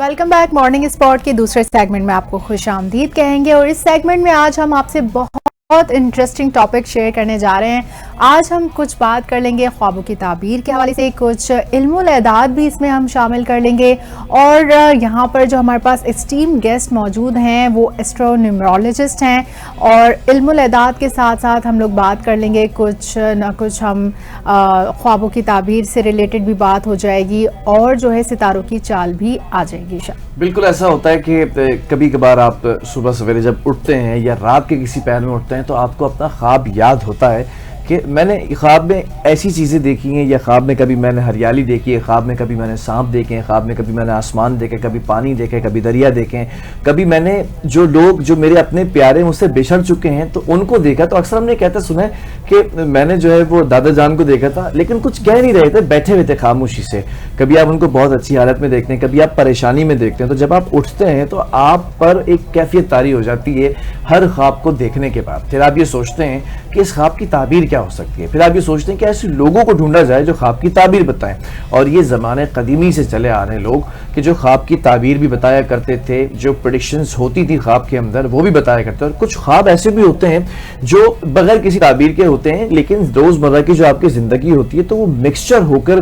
Welcome back. Morning spot के दूसरे segment में आपको खुश आमदीद कहेंगे और इस सेगमेंट में आज हम आपसे बहुत इंटरेस्टिंग टॉपिक शेयर करने जा रहे हैं। आज हम कुछ बात कर लेंगे ख्वाबों की ताबीर के हवाले से, कुछ इल्मुल एदाद भी इसमें हम शामिल कर लेंगे और यहाँ पर जो हमारे पास एस्टीम गेस्ट मौजूद हैं वो एस्ट्रोन्यूमरोलॉजिस्ट हैं और इल्मुल एदाद के साथ साथ हम लोग बात कर लेंगे कुछ ना कुछ हम ख्वाबों की ताबीर से रिलेटेड भी बात हो जाएगी और जो है सितारों की चाल भी आ जाएगी। बिल्कुल ऐसा होता है कि कभी कभार आप सुबह सवेरे जब उठते हैं या रात के किसी पहर में उठते हैं तो आपको अपना ख्वाब याद होता है कि मैंने ख्वाब में ऐसी चीज़ें देखी हैं, या ख्वाब में कभी मैंने हरियाली देखी है, ख्वाब में कभी मैंने सांप देखे हैं, ख्वाब में कभी मैंने आसमान देखे, कभी पानी देखे, कभी दरिया देखे, कभी मैंने जो लोग जो मेरे अपने प्यारे मुझसे बिछड़ चुके हैं तो उनको देखा। तो अक्सर हमने कहते सुना है कि मैंने जो है वो दादा जान को देखा था लेकिन कुछ कह नहीं रहे थे, बैठे हुए थे खामोशी से। कभी आप उनको बहुत अच्छी हालत में देखते हैं, कभी आप परेशानी में देखते हैं। तो जब आप उठते हैं तो आप पर एक कैफियत तारी हो जाती है हर ख्वाब को देखने के बाद। फिर आप ये सोचते हैं कि इस ख्वाब की ताबीर क्या हो सकती है। फिर आप ये सोचते हैं कि ऐसे लोगों को ढूंढा जाए जो ख्वाब की ताबीर बताएं। और ये ज़माने कदीमी से चले आ रहे हैं लोग कि जो ख्वाब की ताबीर भी बताया करते थे, जो प्रेडिक्शंस होती थी ख्वाब के अंदर वो भी बताया करते हैं। और कुछ ख्वाब ऐसे भी होते हैं जो बगैर किसी ताबीर के होते हैं लेकिन रोज़मर्रा की जो आपकी ज़िंदगी होती है तो वो मिक्सचर होकर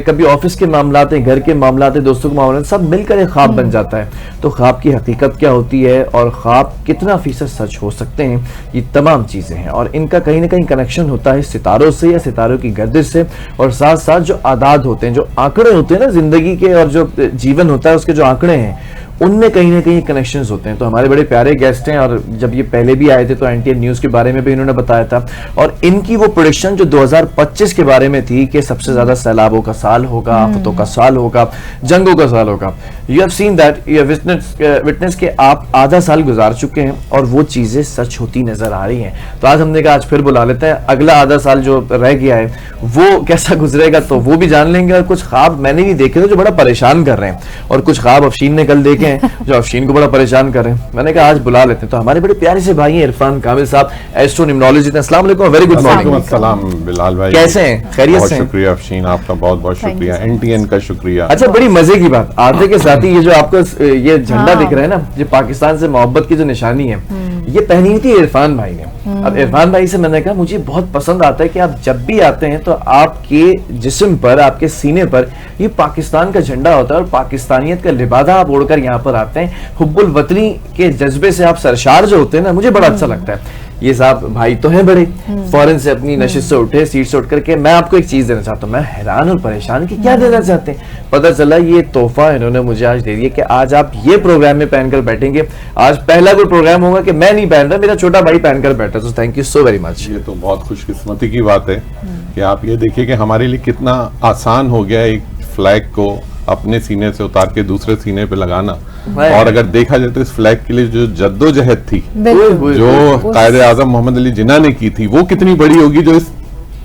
कभी ऑफिस के मामलात हैं, घर के मामलात हैं, दोस्तों के मामलात, सब मिलकर एक ख्वाब बन जाता है। तो ख्वाब की हकीकत क्या होती है और ख्वाब कितना फीसद सच हो सकते हैं, ये तमाम चीज़ें हैं और इनका कहीं ना कहीं कनेक्शन होता है सितारों से या सितारों की गर्दिश से। और साथ साथ जो आदाद होते हैं, जो आंकड़े होते हैं ना जिंदगी के, और जो जीवन होता है उसके जो आंकड़े हैं उनमें कहीं ना कहीं कनेक्शंस होते हैं। तो हमारे बड़े प्यारे गेस्ट हैं और जब ये पहले भी आए थे तो एनटीएन न्यूज़ के बारे में भी इन्होंने बताया था और इनकी वो प्रेडिक्शन जो 2025 के बारे में थी कि सबसे ज्यादा सैलाबों का साल होगा, आफतों का साल होगा, जंगों का साल होगा। You have seen that, you have witness के आप आधा साल गुजार चुके हैं और वो चीजें सच होती नजर आ रही हैं। तो आज हमने कहा आज फिर बुला लेते हैं, अगला आधा साल जो रह गया है वो कैसा गुजरेगा तो वो भी जान लेंगे। और कुछ ख्वाब मैंने भी देखे थे जो बड़ा परेशान कर रहे हैं और कुछ ख्वाब अफशीन ने कल देखे जो अफशीन को बड़ा परेशान कर रहे हैं। मैंने कहा आज बुला लेते हैं। तो हमारे बड़े प्यारे से भाई हैं इरफान कामिल साहब, एस्ट्रोन्यूमरोलॉजिस्ट। अस्सलाम वालेकुम, वेरी गुड मॉर्निंग। अस्सलाम बिलाल भाई, कैसे हैं? खैरियत से? शुक्रिया अफशीन, आपका बहुत बहुत शुक्रिया, एनटीएन का शुक्रिया। अच्छा, बड़ी मजे की बात, आते के साथ ही ये जो आपको ये झंडा दिख रहा है ना, ये पाकिस्तान से मोहब्बत की जो निशानी है, ये पहनी थी इरफान भाई ने। अब इरफान भाई से मैंने कहा मुझे बहुत पसंद आता है कि आप जब भी आते हैं तो आपके जिस्म पर, आपके सीने पर ये पाकिस्तान का झंडा होता है और पाकिस्तानियत का लिबादा आप ओढ़कर यहाँ पर आते हैं। हुब्बुल वतनी के जज्बे से आप सरशार जो होते हैं ना, मुझे बड़ा अच्छा लगता है। ये साहब भाई तो हैं बड़े, फौरन से अपनी नशिस्त से उठे, सीट से उठ करके मैं आपको एक चीज देना चाहता हूँ। मैं हैरान और परेशान कि क्या देना चाहते हैं। पता चला ये तोहफा इन्होंने मुझे आज दे दिया कि आज आप ये प्रोग्राम में पहनकर बैठेंगे। आज पहला कोई प्रोग्राम होगा कि मैं नहीं पहन रहा, मेरा छोटा भाई पहनकर बैठा। तो thank you so very much. ये तो बहुत खुशकिस्मती की बात है कि आप ये देखिए कि हमारे लिए कितना आसान हो गया एक फ्लैग को अपने सीने से उतार के दूसरे सीने पे लगाना। और अगर देखा जाए तो इस फ्लैग के लिए जो जद्दोजहद थी, जो कायदे आजम मोहम्मद अली जिन्ना ने की थी, वो कितनी बड़ी होगी जो इस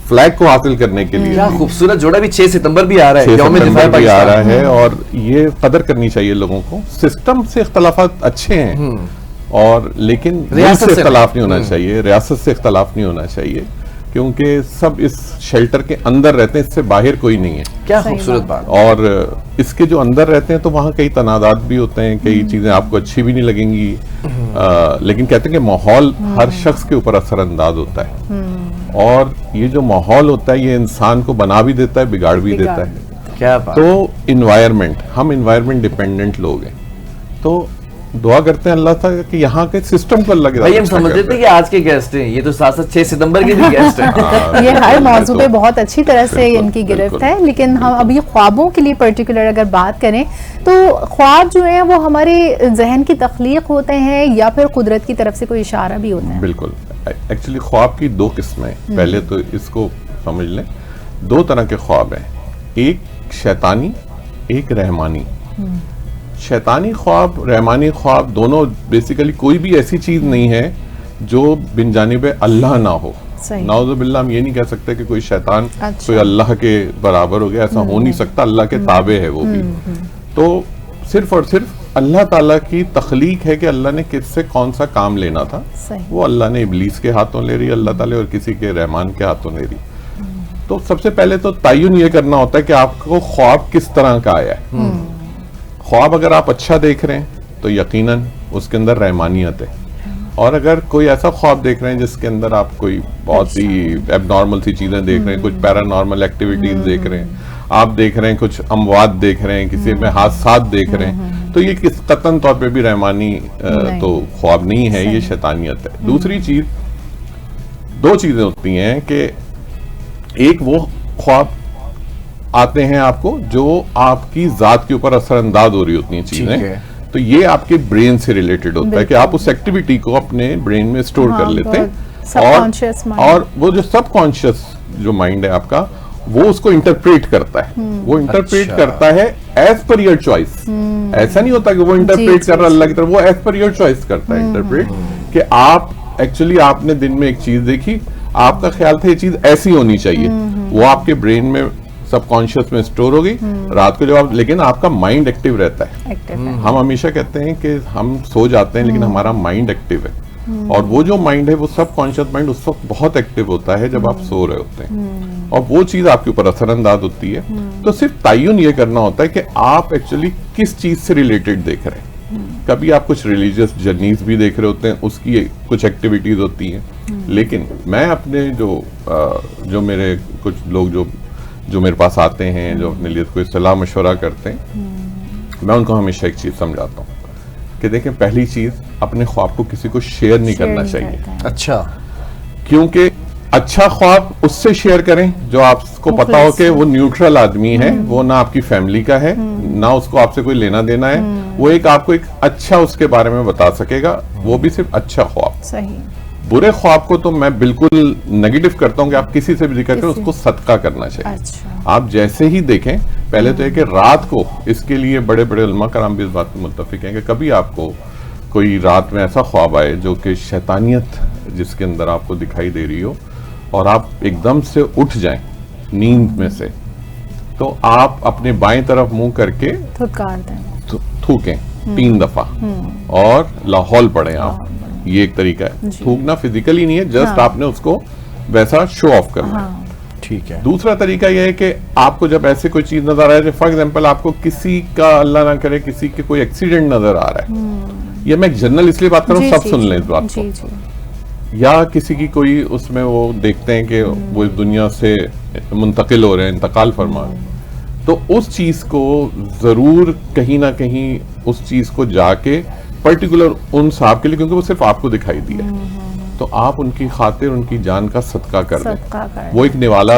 फ्लैग को हासिल करने के लिए। क्या खूबसूरत जोड़ा भी 6 सितंबर भी आ रहा है, 6 सितंबर भी आ रहा है और ये कदर करनी चाहिए लोगों को। सिस्टम से इख्तलाफात अच्छे हैं और लेकिन रियासत से इख्तलाफ नहीं होना चाहिए, रियासत से इख्तलाफ नहीं होना चाहिए क्योंकि सब इस शेल्टर के अंदर रहते हैं, इससे बाहर कोई नहीं है। क्या खूबसूरत बात। और इसके जो अंदर रहते हैं तो वहाँ कई तनादात भी होते हैं, कई चीजें आपको अच्छी भी नहीं लगेंगी, लेकिन कहते हैं कि माहौल हर शख्स के ऊपर असरअंदाज होता है और ये जो माहौल होता है ये इंसान को बना भी देता है, बिगाड़ भी देता है। क्या बात। तो इन्वायरमेंट, हम इन्वायरमेंट डिपेंडेंट लोग हैं, तो दुआ करते हैं अल्लाह तक कि यहाँ के सिस्टम को अल्लाह के भाई हम समझते थे कि आज के गेस्ट हैं, ये तो साथ 6 सितंबर के भी गेस्ट हैं। ये हर मौजू पे बहुत अच्छी तरह से इनकी गिरफ्त है। लेकिन हम अभी ख्वाबों के लिए पर्टिकुलर अगर बात करें तो ख्वाब जो है वो हमारे जहन की तख्लीक होते हैं या फिर कुदरत की तरफ से कोई इशारा भी होता है? बिल्कुल, एक्चुअली ख्वाब की 2 किस्में, पहले तो इसको समझ लें। 2 तरह के ख्वाब हैं, एक शैतानी, एक रहमानी। शैतानी ख्वाब, रहमानी ख्वाब दोनों बेसिकली कोई भी ऐसी चीज नहीं है जो बिन जानिब अल्लाह ना हो। नाउज़ुबिल्लाह, हम ये नहीं कह सकते कि कोई शैतान कोई अल्लाह के बराबर हो गया, ऐसा हो नहीं सकता। अल्लाह के ताबे है वो भी। तो सिर्फ और सिर्फ अल्लाह ताला की तख्लीक है कि अल्लाह ने किससे कौन सा काम लेना था, वो अल्लाह ने इब्लीस के हाथों ले रही अल्लाह ताला और किसी के रहमान के हाथों ले रही। तो सबसे पहले तो तयन ये करना होता है कि आपको ख्वाब किस तरह का आया है। ख्वाब अगर आप अच्छा देख रहे हैं तो यकीनन उसके अंदर रहमानियत है, और अगर कोई ऐसा ख्वाब देख रहे हैं जिसके अंदर आप कोई बहुत ही एबनॉर्मल सी चीजें देख रहे हैं, कुछ पैरानॉर्मल एक्टिविटीज देख रहे हैं, आप देख रहे हैं कुछ अमवात देख रहे हैं, किसी में हादसात देख रहे हैं, तो ये किस कतन तौर पे भी रहमानी तो ख्वाब नहीं है, ये शैतानियत है। दूसरी चीज, दो चीजें होती हैं कि एक वो ख्वाब आते हैं आपको जो आपकी जात के ऊपर असरअंदाज हो रही होती हैं चीजें, तो ये आपके ब्रेन से रिलेटेड होता है कि आप उस एक्टिविटी को अपने ब्रेन में स्टोर कर लेते हैं, और वो जो सबकॉन्शियस जो माइंड है आपका, वो उसको इंटरप्रेट करता है, वो इंटरप्रेट करता है एज पर योर चॉइस। ऐसा नहीं होता कि वो इंटरप्रेट कर रहा अल्लाह की तरफ, वो एज पर योर चॉइस करता है इंटरप्रेट, कि आप एक्चुअली आपने दिन में एक चीज देखी, आपका ख्याल था ये चीज ऐसी होनी चाहिए, वो आपके ब्रेन में सबकॉन्शियस में स्टोर होगी, रात को जब आप, लेकिन आपका माइंड एक्टिव रहता है। हम हमेशा कहते हैं कि हम सो जाते हैं लेकिन हमारा माइंड एक्टिव है, और वो जो माइंड है वो सबकॉन्शियस माइंड उस वक्त बहुत एक्टिव होता है जब आप सो रहे होते हैं, और वो चीज आपके ऊपर असरअंदाज होती है। तो सिर्फ तयन ये करना होता है कि आप एक्चुअली किस चीज से रिलेटेड देख रहे हैं। कभी आप कुछ रिलीजियस जर्नीज भी देख रहे होते हैं, उसकी कुछ एक्टिविटीज होती हैं, लेकिन मैं अपने जो मेरे कुछ लोग जो मेरे पास आते हैं, जो अपने लिए कोई सलाह मशवरा करते हैं, मैं उनको हमेशा एक चीज समझाता हूँ कि देखें, पहली चीज अपने ख्वाब को किसी को शेयर नहीं करना चाहिए। अच्छा, क्योंकि अच्छा ख्वाब उससे शेयर करें जो आपको पता हो कि वो न्यूट्रल आदमी है, वो ना आपकी फैमिली का है, ना उसको आपसे कोई लेना देना है, वो एक आपको एक अच्छा उसके बारे में बता सकेगा, वो भी सिर्फ अच्छा ख्वाब। सही। बुरे ख्वाब को तो मैं बिल्कुल नेगेटिव करता हूँ कि आप किसी से भी जिक्र करें, उसको सदका करना चाहिए। अच्छा। आप जैसे ही देखें, पहले तो है कि रात को, इसके लिए बड़े बड़े उलमा कराम भी इस बात में मुत्तफिक हैं कि कभी आपको कोई रात में ऐसा ख्वाब आए जो कि शैतानियत जिसके अंदर आपको दिखाई दे रही हो, और आप एकदम से उठ जाएं नींद में से, तो आप अपने बाएं तरफ मुंह करके थूकें 3 दफा और लाहौल पढ़ें आप। ये एक तरीका है। थूकना फिजिकली नहीं है, जस्ट आपने उसको वैसा शो ऑफ करना है। ठीक है। दूसरा तरीका यह है कि आपको जब ऐसे कोई चीज नजर आ रही है, फॉर एग्जांपल आपको किसी का, अल्लाह ना करे, किसी के कोई एक्सीडेंट नजर आ रहा है, या मैं एक जनरल इसलिए बात कर रहा हूँ, सब सुन लें इस बात को, या किसी की कोई उसमें वो देखते हैं कि वो इस दुनिया से मुंतकिल हो रहे हैं, इंतकाल फरमा रहे हैं, तो उस चीज को जरूर कहीं ना कहीं उस चीज को जाके पर्टिकुलर उन साहब के लिए, क्योंकि वो सिर्फ आपको दिखाई दिया, तो आप उनकी खातिर उनकी जान का सदका कर दें। वो एक निवाला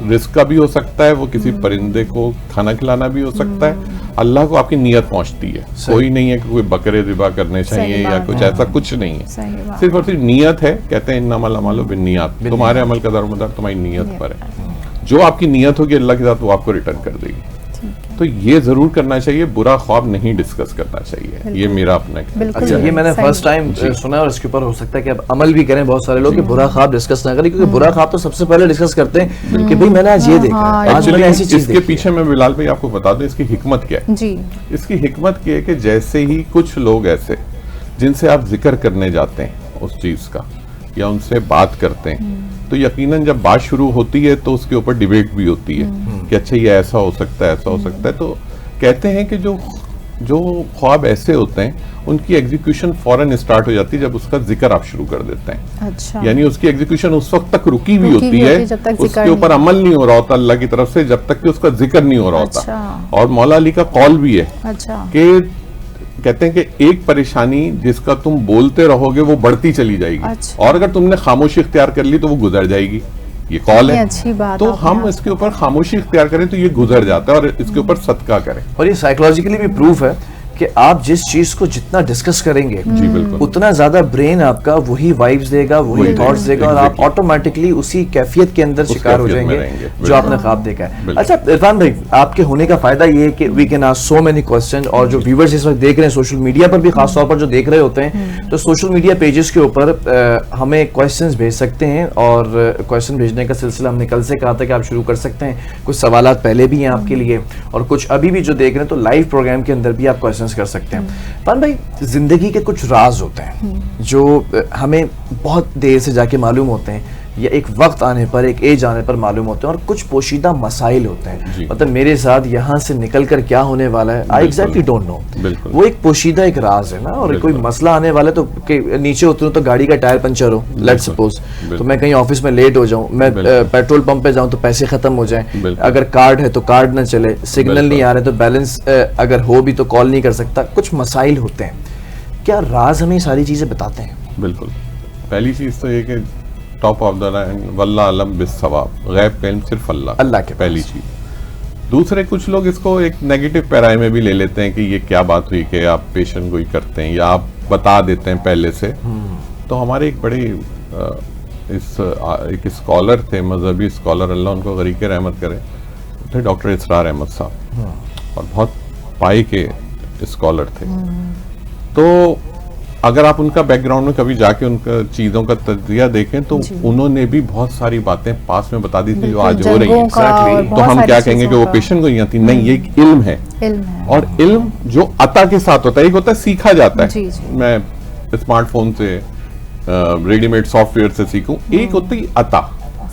रिस्क का भी हो सकता है, वो किसी परिंदे को खाना खिलाना भी हो सकता है। अल्लाह को आपकी नियत पहुंचती है, कोई नहीं है कि कोई बकरे ज़िबा करने चाहिए या कुछ ऐसा कुछ नहीं है, सिर्फ और सिर्फ नियत है। कहते हैं इन्नमल अमालु बिन्नियात, तुम्हारे अमल का दारोमदार तुम्हारी नियत पर है। जो आपकी नियत होगी अल्लाह के साथ वो आपको रिटर्न कर देगी। तो ये जरूर करना चाहिए, बुरा ख्वाब नहीं डिस्कस करना चाहिए, ये मेरा अपना। अच्छा, ये मैंने फर्स्ट टाइम सुना है, और इसके ऊपर हो सकता है कि अब अमल भी करें बहुत सारे लोग कि बुरा ख्वाब डिस्कस ना करें, क्योंकि बुरा ख्वाब तो सबसे पहले डिस्कस करते हैं कि भाई मैंने आज ये देखा, आज मैंने ऐसी चीज देखी। इसके पीछे मैं बिलाल भाई आपको बता दूं इसकी हिकमत क्या है। जी। इसकी हिकमत क्या है कि जैसे ही कुछ लोग ऐसे जिनसे आप जिक्र करने जाते हैं उस चीज का, या उनसे बात करते हैं, तो यकीनन जब बात शुरू होती है तो उसके ऊपर डिबेट भी होती है कि अच्छा ये ऐसा हो सकता है, ऐसा हो सकता है। तो कहते हैं कि जो ख्वाब ऐसे होते हैं उनकी एग्जीक्यूशन फौरन स्टार्ट हो जाती है जब उसका जिक्र आप शुरू कर देते हैं। अच्छा। यानी उसकी एग्जीक्यूशन उस वक्त तक रुकी भी होती है, उसके ऊपर अमल नहीं हो रहा होता अल्लाह की तरफ से, जब तक कि उसका जिक्र नहीं हो रहा होता। और मौला अली का कौल भी है कि कहते हैं कि एक परेशानी जिसका तुम बोलते रहोगे वो बढ़ती चली जाएगी, और अगर तुमने खामोशी इख्तियार कर ली तो वो गुजर जाएगी। ये कॉल है, अच्छी बात। तो हम इसके ऊपर खामोशी इख्तियार करें तो ये गुजर जाता है, और इसके ऊपर सदका करें। और ये साइकोलॉजिकली भी प्रूफ है कि आप जिस चीज को जितना डिस्कस करेंगे, जी बिल्कुल, उतना ज्यादा ब्रेन आपका वही वाइब्स देगा, वही थॉट्स देगा, और आप ऑटोमेटिकली उसी कैफियत के अंदर शिकार हो जाएंगे जो आपने ख्वाब देखा है। अच्छा इरफान भाई, आपके होने का फायदा ये है कि we can ask so many question, और जो व्यूअर्स इस वक्त देख रहे हैं सोशल मीडिया पर भी, खासतौर पर जो देख रहे होते हैं, तो सोशल मीडिया पेजेस के ऊपर हमें क्वेश्चंस भेज सकते हैं, और क्वेश्चन भेजने का सिलसिला हमने कल से कहा था कि आप शुरू कर सकते हैं। कुछ सवाल पहले भी हैं आपके लिए, और कुछ अभी भी जो देख रहे हैं, तो लाइव प्रोग्राम के अंदर भी आप क्वेश्चंस कर सकते हैं। पान भाई, जिंदगी के कुछ राज होते हैं जो हमें बहुत देर से जाके मालूम होते हैं, या एक वक्त आने पर, एक एज आने पर मालूम होते हैं, और कुछ पोशीदा मसाइल होते हैं। मतलब मेरे साथ यहाँ से निकल कर क्या होने वाला है, आई एग्जैक्टली डोंट नो। वो एक पोशीदा एक राज है ना, और कोई मसला आने वाला है तो नीचे उतरूं तो गाड़ी का टायर पंचर हो, लेट्स सपोज, तो मैं कहीं ऑफिस में लेट हो जाऊं, मैं पेट्रोल पंप पे जाऊं तो पैसे खत्म हो जाएं, अगर कार्ड है तो कार्ड ना चले, सिग्नल नहीं आ रहे तो बैलेंस अगर हो भी तो कॉल नहीं कर सकता, कुछ मसाइल होते हैं। क्या राज हमें सारी चीजें बताते हैं? बिल्कुल। पहली चीज तो ये कि टॉप ऑफ द लाइन वल्लाह अलम बिस्सवाब, गैब का इल्म सिर्फ अल्लाह के पहली चीज। दूसरे कुछ लोग इसको एक नेगेटिव पैराए में भी ले लेते हैं कि ये क्या बात हुई कि आप पेशेंट गोई करते हैं या आप बता देते हैं पहले से। तो हमारे एक बड़े एक स्कॉलर थे, मजहबी स्कॉलर, अल्लाह उनको गरीक रहमत करे, थे डॉक्टर इसरार अहमद साहब, और बहुत पाए के स्कॉलर थे। तो अगर आप उनका बैकग्राउंड में कभी जाके उनका चीजों का तज्जिया देखें तो उन्होंने भी बहुत सारी बातें पास में बता दी थी जो आज हो रही हैं। तो हम क्या कहेंगे कि वो पेशेंट को नहीं थी, नहीं, ये एक इल्म है। और इल्म जो अता के साथ होता है, एक होता है सीखा जाता है, मैं स्मार्टफोन से रेडीमेड सॉफ्टवेयर से सीखूं, एक होती है अता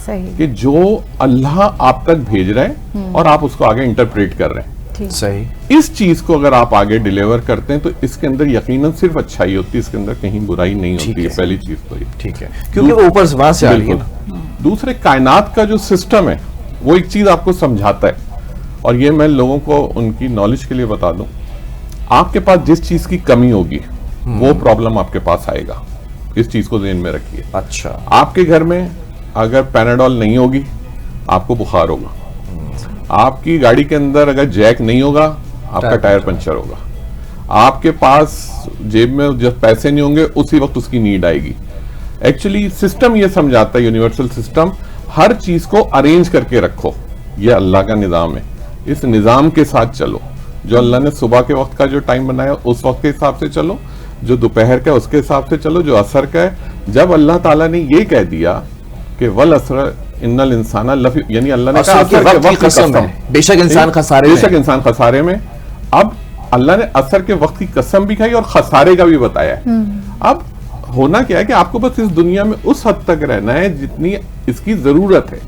कि जो अल्लाह आप तक भेज रहा है और आप उसको आगे इंटरप्रेट कर रहे हैं। सही। इस चीज को अगर आप आगे डिलीवर करते हैं तो इसके अंदर यकीनन सिर्फ अच्छाई होती है, इसके अंदर कहीं बुराई नहीं होती है। पहली चीज तो ये ठीक है, क्योंकि वो ऊपर वहां से आ रही है। दूसरे कायनात का जो सिस्टम है वो एक चीज आपको समझाता है, और ये मैं लोगों को उनकी नॉलेज के लिए बता दूं, आपके पास जिस चीज की कमी होगी वो प्रॉब्लम आपके पास आएगा। इस चीज को ध्यान में रखिए। अच्छा, आपके घर में अगर पैनाडोल नहीं होगी आपको बुखार होगा, आपकी गाड़ी के अंदर अगर जैक नहीं होगा आपका टायर पंचर होगा, आपके पास जेब में जब पैसे नहीं होंगे उसी वक्त उसकी नीड आएगी। एक्चुअली सिस्टम ये समझाता है, यूनिवर्सल सिस्टम, हर चीज को अरेंज करके रखो, ये अल्लाह का निजाम है, इस निजाम के साथ चलो। जो अल्लाह ने सुबह के वक्त का जो टाइम बनाया उस वक्त के हिसाब से चलो, जो दोपहर का उसके हिसाब से चलो, जो असर का है। जब अल्लाह ताला ने ये कह दिया कि वल असर इन्नल इंसाना लफी, यानी अल्लाह ने कहा असर के वक्त की कसम है, बेशक इंसान खसारे में, बेशक इंसान खसारे में। अब अल्लाह ने असर के वक्त की कसम भी खाई और खसारे का भी बताया है। अब होना क्या है कि आपको बस इस दुनिया में उस हद तक रहना है जितनी इसकी जरूरत है।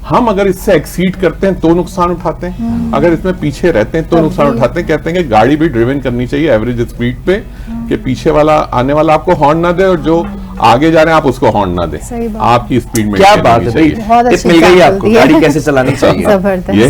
हम अगर इससे एक्सीड करते हैं तो नुकसान उठाते हैं, अगर इसमें पीछे रहते हैं तो नुकसान उठाते हैं। कहते हैं कि गाड़ी भी ड्रिवन करनी चाहिए एवरेज स्पीड पे, कि पीछे वाला आने वाला आपको हॉर्न ना दे और जो आगे जा रहे हैं आप उसको हॉर्न ना दे, आपकी स्पीड में। क्या बात है भाई, टिप मिल गई आपको, गाड़ी कैसे चलानी चाहिए। ये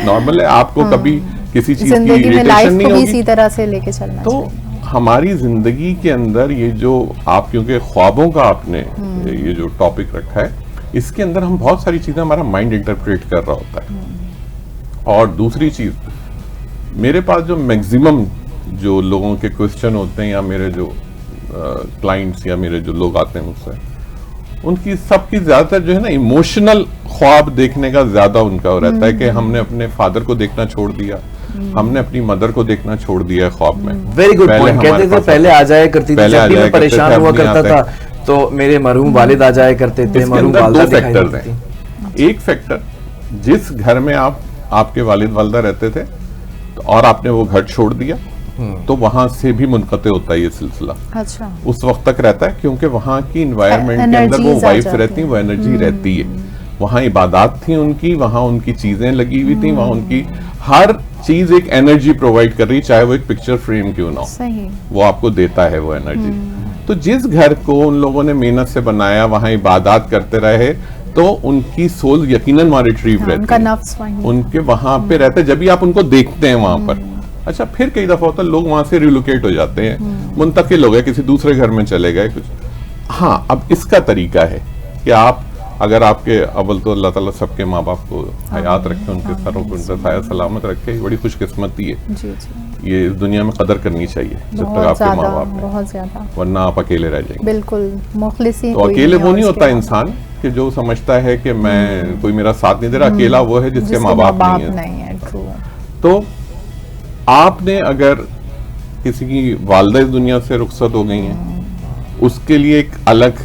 नॉर्मल है, आपको कभी किसी चीज की इरिटेशन नहीं होगी, इसी तरह से लेके चलना। तो हमारी जिंदगी के अंदर ये जो आप, क्योंकि ख्वाबों का आपने ये जो टॉपिक रखा है, इसके अंदर हम बहुत सारी चीजें हमारा माइंड इंटरप्रेट कर रहा होता है। और दूसरी चीज, मेरे पास जो मैक्सिमम जो लोगों के क्वेश्चन होते हैं या मेरे जो क्लाइंट्स या मेरे जो लोग आते हैं मुझसे, उनकी सबकी ज्यादातर जो है ना इमोशनल ख्वाब देखने का ज्यादा उनका रहता है कि हमने अपने फादर को देखना छोड़ दिया, हमने अपनी मदर को देखना छोड़ दिया है ख्वाब में। Very good point. कहते थे पहले आ जाया करती थी, जब भी मैं परेशान हुआ करता था तो मेरे मरहूम वालिद आ जाया करते थे, मरहूम वालिदा दिखाई देती थी। एक फैक्टर, जिस घर में आपके वालिद वालिदा रहते थे और आपने वो घर छोड़ दिया तो वहां से भी मुनक़ते होता है ये सिलसिला। अच्छा। उस वक्त तक रहता है क्योंकि वहां की इन्वायरमेंट के अंदर वो वाइब्स रहती हैं, वो एनर्जी रहती है, वहां इबादत थी उनकी, वहां उनकी चीजें लगी हुई थी, वहां उनकी हर चीज एक एनर्जी प्रोवाइड कर रही, चाहे वो एक पिक्चर फ्रेम क्यों ना हो, वो आपको देता है वो एनर्जी। तो जिस घर को उन लोगों ने मेहनत से बनाया, वहां इबादत करते रहे, तो उनकी सोल यकीनन वहां रिट्रीव रहती है, उनके वहां पे रहते हैं। जब भी आप उनको देखते हैं वहां पर, अच्छा, फिर कई दफा होता है लोग वहां से रिलोकेट हो जाते हैं, मुंतकिल हो गए, किसी दूसरे घर में चले गए कुछ। हाँ, अब इसका तरीका है कि आप, अगर आपके अव्वल तो अल्लाह ताला सबके माँ बाप को हयात रखे, उनके सरों को उनका साया सलामत रखे, बड़ी खुशकिस्मती है। ये इस दुनिया में कदर करनी चाहिए जब तक आपके माँ बाप हैं, बहुत ज्यादा, वरना आप अकेले रह जाएंगे। बिल्कुल, मुखलिसी। तो अकेले वो नहीं होता इंसान कि जो समझता है कि मैं, कोई मेरा साथ नहीं दे रहा, अकेला वो है जिसके माँ बाप नहीं है। तो आपने अगर किसी की वालिदा इस दुनिया से रुखसत हो गई हैं, उसके लिए एक अलग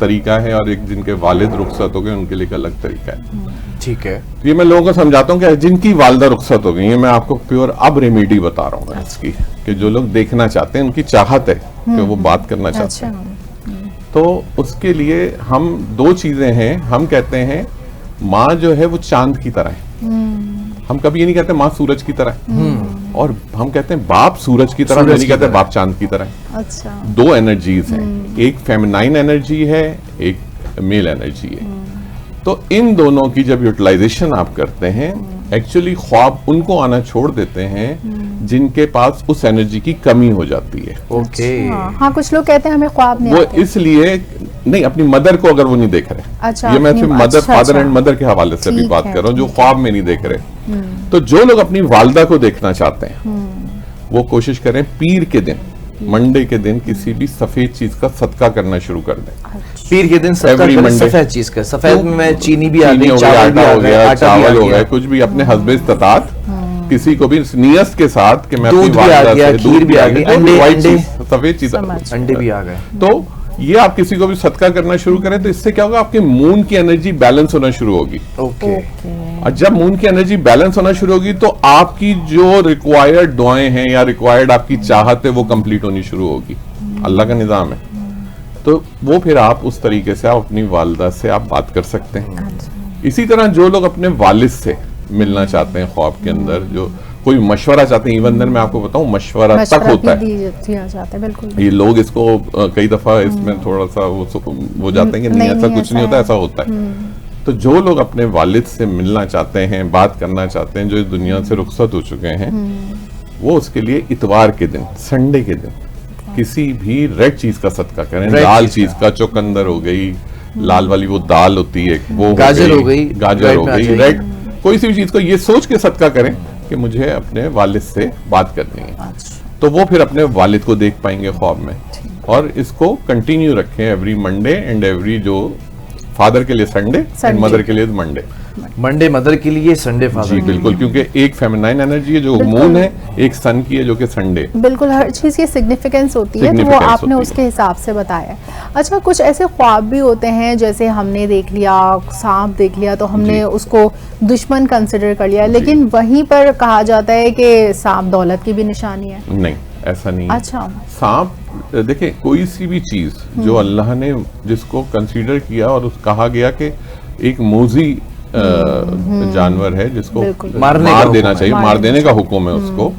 तरीका है, और एक जिनके वालिद रुखसत हो गए उनके लिए एक अलग तरीका है। ठीक है, ये मैं लोगों को समझाता हूँ कि जिनकी वालिदा रुखसत हो गई है, मैं आपको प्योर अब रेमेडी बता रहा हूँ इसकी, कि जो लोग देखना चाहते हैं, उनकी चाहत है कि वो बात करना चाहते हैं। तो उसके लिए हम दो चीजें हैं, हम कहते हैं माँ जो है वो चांद की तरह है, हम कभी ये नहीं कहते माँ सूरज की तरह है, और हम कहते हैं बाप सूरज की तरह, नहीं कहते बाप चांद की तरह है। अच्छा। दो एनर्जीज हैं, एक फेमिनाइन एनर्जी है, एक मेल एनर्जी है। तो इन दोनों की जब यूटिलाइजेशन आप करते हैं, एक्चुअली ख्वाब उनको आना छोड़ देते हैं जिनके पास उस एनर्जी की कमी हो जाती है। ओके। हाँ, कुछ लोग कहते हैं हमें ख्वाब नहीं वो आते। इसलिए नहीं, अपनी मदर को अगर वो नहीं देख रहे, अच्छा, ये मैं सिर्फ मदर, फादर एंड अच्छा। मदर के हवाले से भी ठीक बात है, कर रहा हूँ, जो ठीक ख्वाब में नहीं देख रहे। तो जो लोग अपनी वालदा को देखना चाहते हैं वो कोशिश करें पीर के दिन, मंडे के दिन किसी भी सफेद चीज का सदका करना शुरू कर दें। पीर के दिन सदका Every करें Monday। सफेद चीज का, सफेद में चीनी भी आ चीनी गई, हो गया, चावल भी आटा आ हो गया, गया, आटा भी चावल आ हो गया। गया, कुछ भी अपने हस्बे इस्तात किसी को भी नियत के साथ कि मैं अपनी दूध भी आ वालदा गया, से खीर भी आ गई, जो भी अंडे- white अंडे। चीज, सफेद चीज, समझ। अंडे भी आ गए। तो ये आप किसी को भी सदका करना शुरू करें तो इससे क्या होगा, आपके मून की एनर्जी बैलेंस होना शुरू होगी। ओके। और जब मून की एनर्जी बैलेंस होना शुरू होगी तो आपकी जो रिक्वायर्ड दुआएं हैं या रिक्वायर्ड आपकी चाहत है वो कंप्लीट होनी शुरू होगी। अल्लाह का निजाम है। तो वो फिर आप उस तरीके से आप अपनी वालदा से आप बात कर सकते हैं। इसी तरह जो लोग अपने वालिद से मिलना चाहते हैं ख्वाब के अंदर, जो कोई मशवरा चाहते हैं, इवन देन मैं आपको बताऊं मशवरा तक होता है। दिया जाता है, बिल्कुल। ये लोग इसको कई दफा इसमें थोड़ा सा वो जाते हैं कि नहीं ऐसा कुछ नहीं होता, ऐसा होता है। तो जो लोग अपने वालिद से मिलना चाहते हैं, बात करना चाहते हैं, जो इस दुनिया से रुखसत हो चुके हैं, वो उसके लिए इतवार के दिन, संडे के दिन किसी भी रेड चीज का सदका करें। रेड लाल चीज चीज का, चुकंदर हो गई, लाल वाली वो दाल होती है, वो गाजर हो गई, गाजर रेड हो में आ गई, जाएगी। रेड, कोई सी भी चीज को ये सोच के सदका करें कि मुझे अपने वालिद से बात करनी है। तो वो फिर अपने वालिद को देख पाएंगे ख्वाब में। और इसको कंटिन्यू रखें एवरी मंडे एंड एवरी, जो फादर के लिए संडे एंड Sunday। मदर के लिए मंडे। मंडे मदर के लिए, संडे फादर जी के लिए। बिल्कुल, क्योंकि एक फेमिनाइन एनर्जी है जो मून है, एक सन की है जो कि संडे। बिल्कुल, हर चीज़ की सिग्निफिकेंस होती है, तो वो Significance आपने होती है। उसके हिसाब से बताया। अच्छा, कुछ ऐसे ख्वाब भी होते हैं, जैसे हमने देख लिया सांप देख लिया तो हमने जी। उसको दुश्मन कंसिडर कर लिया, लेकिन वहीं पर कहा जाता है कि सांप दौलत की भी निशानी है। नहीं, ऐसा नहीं है। अच्छा। सांप, देखिए कोई सी भी चीज जो अल्लाह ने जिसको कंसीडर किया और कहा गया कि एक मोजी जानवर है जिसको बिल्कुल। मारने का मार हुक्म देना है। चाहिए, मार देने का हुक्म है उसको,